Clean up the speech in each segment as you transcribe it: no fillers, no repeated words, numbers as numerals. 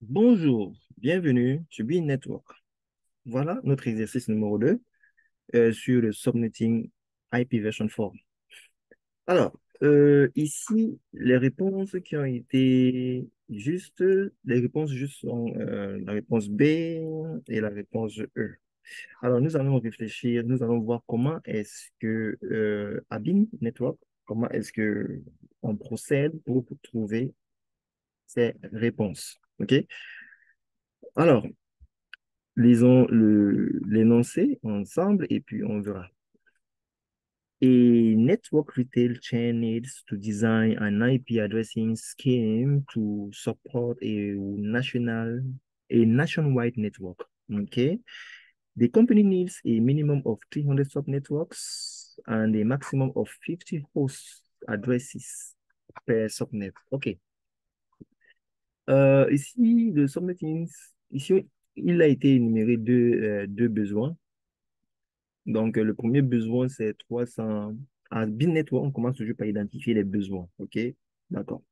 Bonjour, bienvenue sur Bean Network. Voilà notre exercice numéro 2 sur le subnetting IP version 4. Alors, ici, les réponses qui ont été justes, les réponses justes sont la réponse B et la réponse E. Alors, nous allons réfléchir, nous allons voir comment est-ce que à Bean Network, comment est-ce que on procède pour trouver ces réponses. OK? Alors, lisons l'énoncé ensemble et puis on verra. A network retail chain needs to design an IP addressing scheme to support a nationwide network. Okay. The company needs a minimum of 300 subnetworks and a maximum of 50 host addresses per subnet. OK. Ici, le subnetting, ici, il a été énuméré deux besoins. Donc, le premier besoin, c'est 300. À Build Network, on commence toujours par identifier les besoins. OK? D'accord.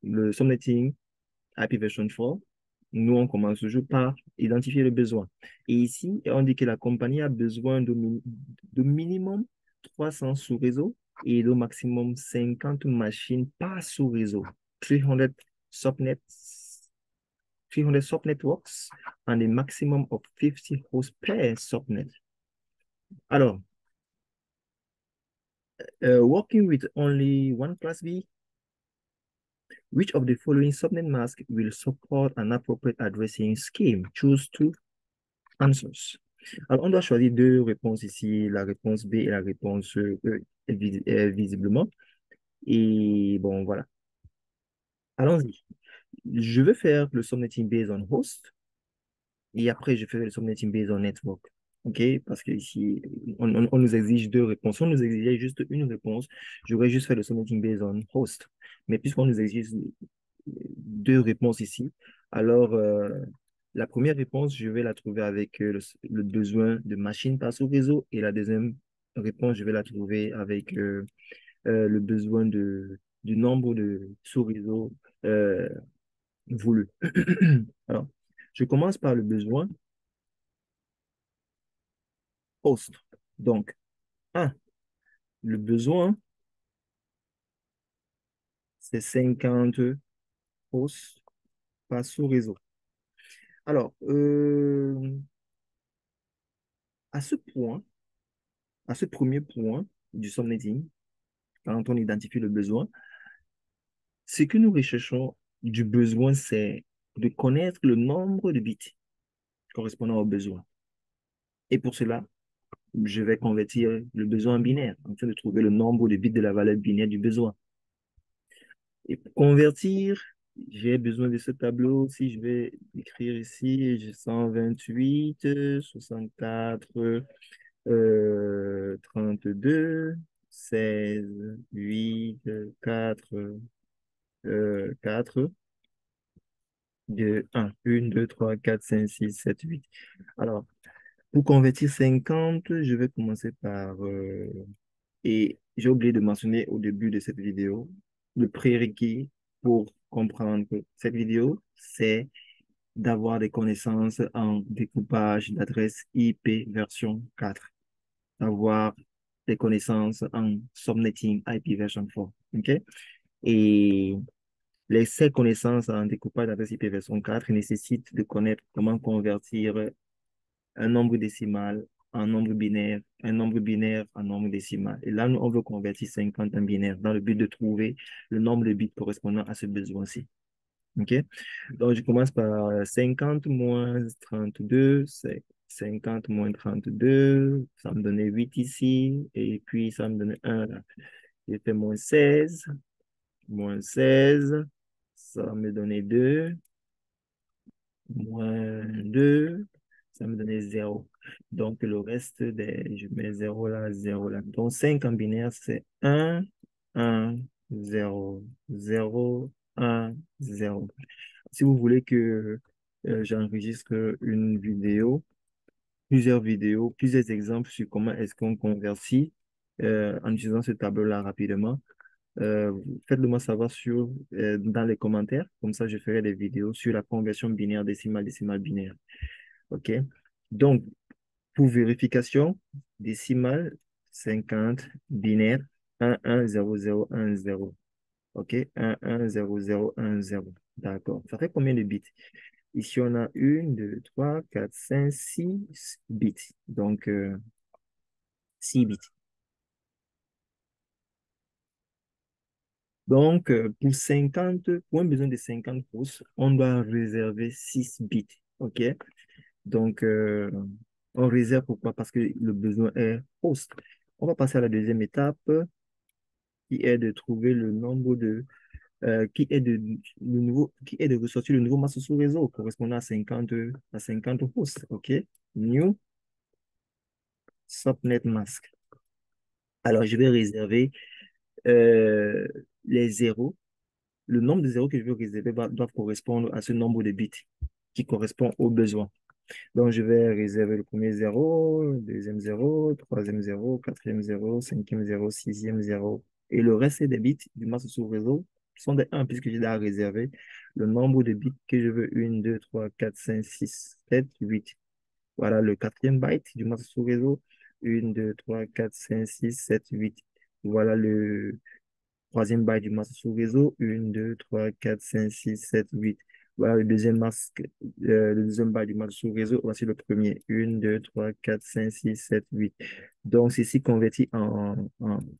Le subnetting IP version 4, nous, on commence toujours par identifier le besoin. Et ici, on dit que la compagnie a besoin de minimum 300 sous-réseau et de maximum 50 machines par sous-réseau. 300 subnets, 300 subnetworks and a maximum of 50 hosts per subnet. Alors, working with only one class B, which of the following subnet mask will support an appropriate addressing scheme? Choose two answers. Alors, on doit choisir deux réponses ici, la réponse B et la réponse E, visiblement. Et bon, voilà. Allons-y. Je vais faire le subnetting based on host et après, je ferai le subnetting based on network. OK? Parce que ici, on nous exige deux réponses. Si on nous exigeait juste une réponse, j'aurais juste fait le subnetting based on host. Mais puisqu'on nous exige deux réponses ici. Alors, la première réponse, je vais la trouver avec le besoin de machines par sous-réseau et la deuxième réponse, je vais la trouver avec le besoin du nombre de sous-réseaux euh, voulu. Alors, je commence par le besoin host. Donc, un, le besoin, c'est 50 hosts par sous-réseau. Alors, à ce point, à ce premier point du subnetting, quand on identifie le besoin, ce que nous recherchons du besoin, c'est de connaître le nombre de bits correspondant au besoin. Et pour cela, je vais convertir le besoin en binaire, afin de trouver le nombre de bits de la valeur binaire du besoin. Et pour convertir, j'ai besoin de ce tableau. Si je vais écrire ici, j'ai 128, 64, 32, 16, 8, 4, 4, 2, 1, 1, 2, 3, 4, 5, 6, 7, 8. Alors, pour convertir 50, je vais commencer par... et j'ai oublié de mentionner au début de cette vidéo, le prérequis pour comprendre cette vidéo, c'est d'avoir des connaissances en découpage d'adresse IP version 4, d'avoir des connaissances en subnetting IP version 4. OK? Et ces connaissances en découpage d'adresse IP version 4 nécessitent de connaître comment convertir un nombre décimal en nombre binaire, un nombre binaire en nombre décimal. Et là, nous, on veut convertir 50 en binaire dans le but de trouver le nombre de bits correspondant à ce besoin-ci. OK? Donc, je commence par 50 moins 32, c'est 50 moins 32, ça me donne 8 ici, et puis ça me donne 1 là. J'ai fait moins 16, ça va me donner 2, moins 2, ça me donnait 0. Donc, le reste je mets 0 là, 0 là. Donc, 5 en binaire, c'est 1, 1, 0, 0, 1, 0. Si vous voulez que j'enregistre une vidéo, plusieurs vidéos, plusieurs exemples sur comment est-ce qu'on convertit en utilisant ce tableau-là rapidement, Euh, Faites-le moi savoir dans les commentaires. Comme ça, je ferai des vidéos sur la conversion binaire décimale, décimale binaire. OK? Donc, pour vérification, décimale 50, binaire 110010. OK? 110010. D'accord. Ça fait combien de bits? Ici, on a 1, 2, 3, 4, 5, 6 bits. Donc, 6 bits. Donc, pour un besoin de 50 pouces, on doit réserver 6 bits. OK? Donc, on réserve pourquoi? Parce que le besoin est host. On va passer à la deuxième étape qui est de trouver le nombre qui est de ressortir le nouveau masse sous réseau correspondant à 50 hosts. OK? New subnet mask. Alors, je vais réserver euh, les zéros. Le nombre de zéros que je veux réserver doit correspondre à ce nombre de bits qui correspond au besoin. Donc, je vais réserver le premier zéro, le deuxième zéro, troisième zéro, quatrième zéro, cinquième zéro, sixième zéro. Et le reste des bits du masse sous réseau sont des 1 puisque j'ai déjà réservé le nombre de bits que je veux. 1, 2, 3, 4, 5, 6, 7, 8. Voilà le quatrième byte du masse sous réseau. 1, 2, 3, 4, 5, 6, 7, 8. Voilà le troisième byte du masque sous réseau. 1, 2, 3, 4, 5, 6, 7, 8. Voilà le deuxième byte du masque sous réseau. Voici le premier. 1, 2, 3, 4, 5, 6, 7, 8. Donc, ceci converti en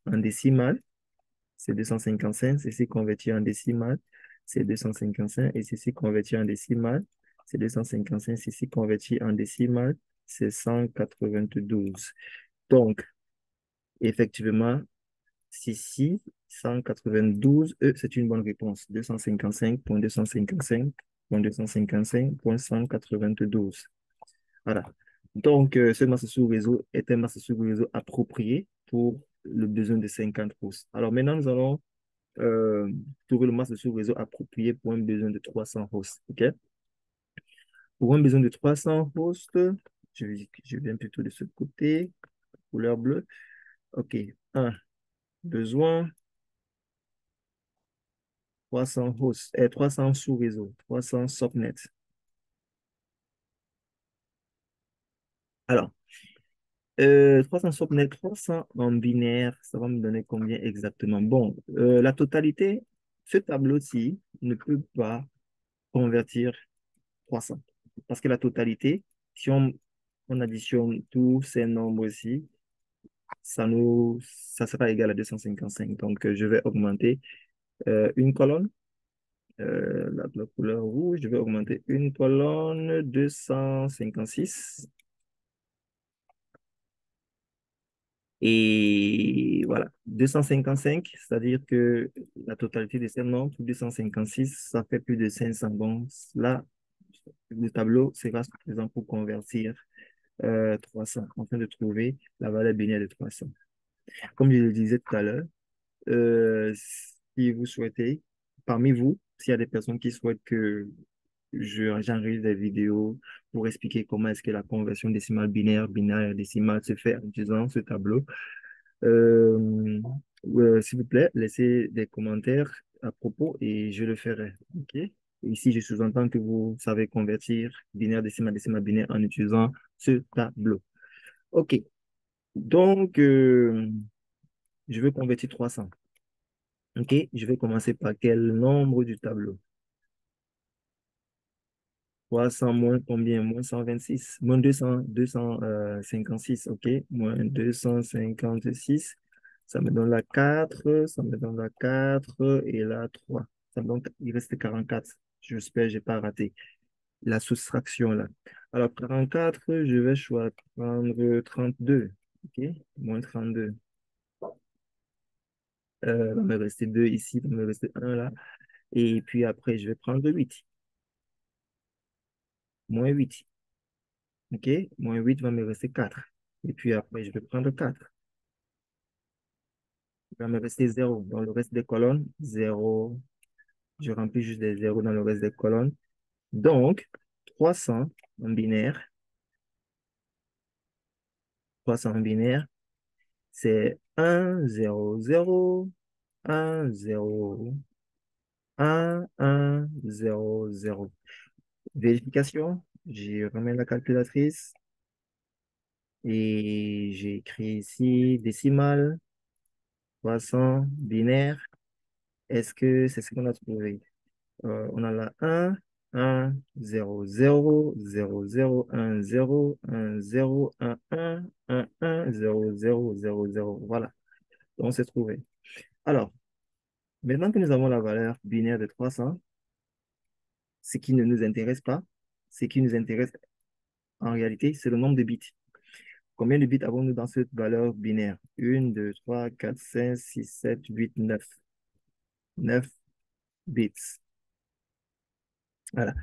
décimal, c'est 255. Ceci converti en décimal, c'est 255. Et ceci converti en décimal, c'est 255. Ceci converti en décimal, c'est 192. Donc, effectivement, si 192, c'est une bonne réponse. 255.255.255.192. Voilà. Donc, ce masse sous réseau est un masse sous réseau approprié pour le besoin de 50 pouces. Alors maintenant, nous allons euh, trouver le masse sous réseau approprié pour un besoin de 300 hosts. OK? Pour un besoin de 300 hosts, je viens plutôt de ce côté, couleur bleue. OK. Un, besoin 300 hosts, 300 sous-réseaux, 300 subnets. Alors, 300 subnets, 300 en binaire, ça va me donner combien exactement? Bon, la totalité, ce tableau-ci ne peut pas convertir 300. Parce que la totalité, si on additionne tous ces nombres-ci, ça sera égal à 255. Donc, je vais augmenter une colonne. La couleur rouge, je vais augmenter une colonne 256. Et voilà, 255, c'est-à-dire que la totalité de ces nombres, 256, ça fait plus de 500. Donc là, le tableau sera suffisant pour convertir 300, afin de trouver la valeur binaire de 300. Comme je le disais tout à l'heure, si vous souhaitez, parmi vous, s'il y a des personnes qui souhaitent que j'enregistre des vidéos pour expliquer comment est-ce que la conversion décimale binaire, binaire décimale se fait en utilisant ce tableau, euh, s'il vous plaît, laissez des commentaires à propos et je le ferai. OK? Ici, je sous-entends que vous savez convertir binaire décimal décimal binaire en utilisant ce tableau. OK. Donc, je veux convertir 300. OK? Je vais commencer par quel nombre du tableau? 300 moins combien? Moins 126. Moins 256. OK? Moins 256. Ça me donne la 4. Ça me donne la 4 et la 3. Ça me donne, il reste 44. J'espère que je n'ai pas raté la soustraction là. Alors, 44, je vais choisir prendre 32. OK? Moins 32. Il va me rester 2 ici. Il va me rester un là. Et puis après, je vais prendre 8. Moins 8. OK? Moins 8 va me rester 4. Et puis après, je vais prendre 4. Il va me rester 0. Dans le reste des colonnes, 0. Je remplis juste des zéros dans le reste des colonnes. Donc, 300 en binaire, 300 en binaire, c'est 1, 0, 0. 1, 0, 1, 1, 0, 0. Vérification, j'ai remis la calculatrice et j'ai écrit ici décimale, 300, binaire. Est-ce que c'est ce qu'on a trouvé? On a la 1, 0, 0, 0, 0, 1, 0, 1, 0, 1, 1, 0, 0, 0, 0. Voilà, donc c'est trouvé. Alors, maintenant que nous avons la valeur binaire de 300, ce qui ne nous intéresse pas, ce qui nous intéresse en réalité, c'est le nombre de bits. Combien de bits avons-nous dans cette valeur binaire? 1, 2, 3, 4, 5, 6, 7, 8, 9. 9 bits. Voilà.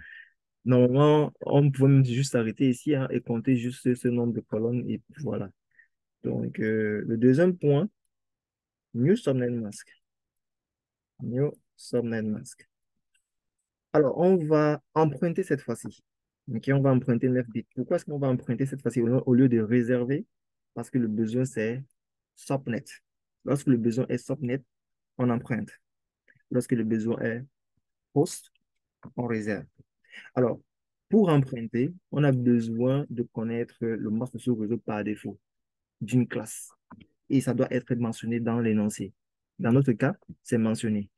Normalement, on pouvait même juste s'arrêter ici hein, et compter juste ce nombre de colonnes et puis voilà. Donc, le deuxième point, New Subnet Mask. New Subnet Mask. Alors, on va emprunter cette fois-ci. Ok, on va emprunter 9 bits. Pourquoi est-ce qu'on va emprunter cette fois-ci au lieu de réserver? Parce que le besoin, c'est subnet. Lorsque le besoin est subnet, on emprunte. Lorsque le besoin est host, on réserve. Alors, pour emprunter, on a besoin de connaître le masque sous réseau par défaut d'une classe. Et ça doit être mentionné dans l'énoncé. Dans notre cas, c'est mentionné.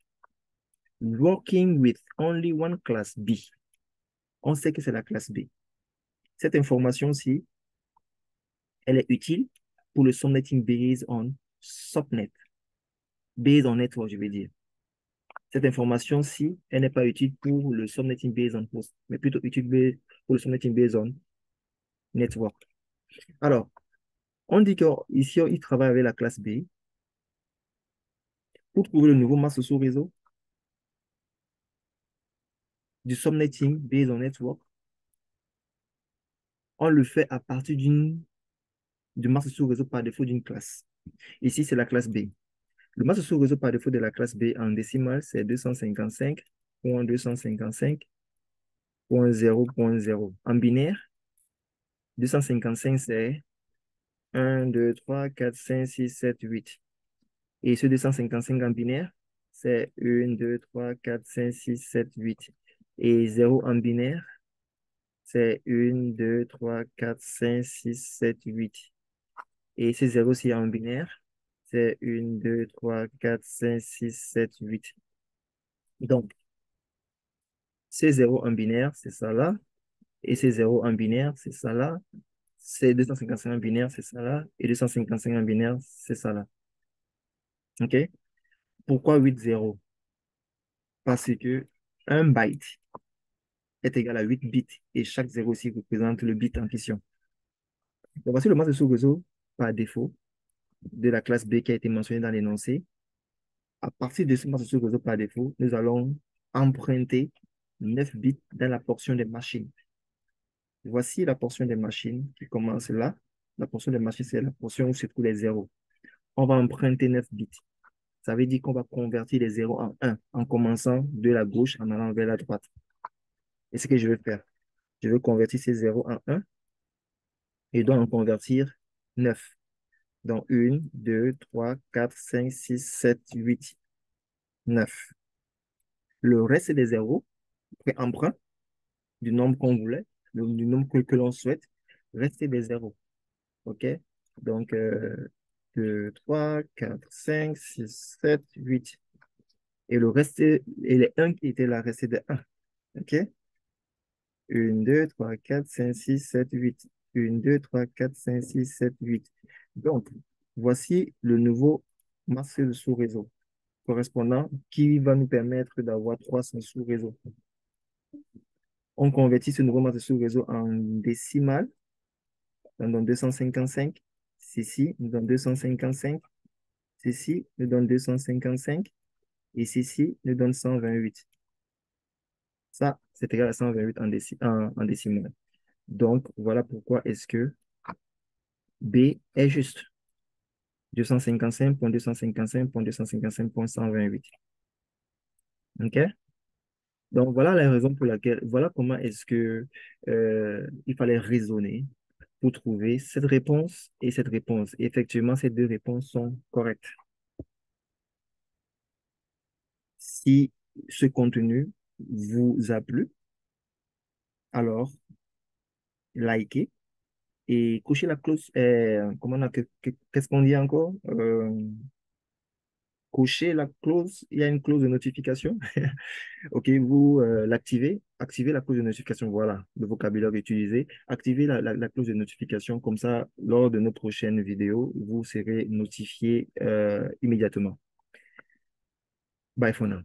Working with only one class B. On sait que c'est la classe B. Cette information-ci, elle est utile pour le subnetting based on subnet, based on network, je veux dire. Cette information-ci, elle n'est pas utile pour le subnetting based on host, mais plutôt utile pour le subnetting based on network. Alors, on dit qu'ici, il travaille avec la classe B. Pour trouver le nouveau masque sous réseau du subnetting based on network, on le fait à partir du masque sous réseau par défaut d'une classe. Ici, c'est la classe B. Le masque sous réseau par défaut de la classe B en décimale, c'est 255.255.0.0. En binaire, 255, c'est 1, 2, 3, 4, 5, 6, 7, 8. Et ce 255 en binaire, c'est 1, 2, 3, 4, 5, 6, 7, 8. Et 0 en binaire, c'est 1, 2, 3, 4, 5, 6, 7, 8. Et ces 0 ci en binaire, c'est 1, 2, 3, 4, 5, 6, 7, 8. Donc, ces 0 en binaire, c'est ça là. Et ces 0 en binaire, c'est ça là. C'est 255 en binaire, c'est ça là. Et 255 en binaire, c'est ça là. OK? Pourquoi 8 0? Parce que un byte est égal à 8 bits et chaque 0 ci représente le bit en question. Donc, voici le masque de sous-réseau par défaut de la classe B qui a été mentionné dans l'énoncé. À partir de ce masque de sous-réseau par défaut, nous allons emprunter 9 bits dans la portion des machines. Voici la portion des machines qui commence là. La portion des machines, c'est la portion où se trouvent les zéros. On va emprunter 9 bits. Ça veut dire qu'on va convertir les zéros en 1 en commençant de la gauche en allant vers la droite. Et ce que je vais faire, je vais convertir ces zéros en 1 et donc en convertir 9. Donc 1, 2, 3, 4, 5, 6, 7, 8, 9. Le reste des zéros, après emprunt du nombre qu'on voulait, du nombre que l'on souhaite, rester des zéros. OK? Donc, 2, 3, 4, 5, 6, 7, 8. Et le reste, et les 1 qui étaient là, restaient des 1. OK? 1, 2, 3, 4, 5, 6, 7, 8. 1, 2, 3, 4, 5, 6, 7, 8. Donc, voici le nouveau masque de sous-réseau correspondant qui va nous permettre d'avoir 300 sous-réseaux. On convertit ce nouveau masque de sous-réseau en décimale, nous donne 255. Ceci nous donne 255. Ceci nous donne 255. Et ceci nous donne 128. Ça, c'est égal à 128 en décimale. Donc, voilà pourquoi est-ce que B est juste. 255.255.255.128. OK? Donc, voilà la raison pour laquelle, voilà comment est-ce que il fallait raisonner pour trouver cette réponse et cette réponse. Et effectivement, ces deux réponses sont correctes. Si ce contenu vous a plu, alors likez et cochez la cloche. Qu'est-ce qu'on dit encore? Cochez la clause. Il y a une clause de notification. OK, vous l'activez, activez la clause de notification. Voilà le vocabulaire utilisé. Activez la clause de notification. Comme ça, lors de nos prochaines vidéos, vous serez notifié immédiatement. Bye for now.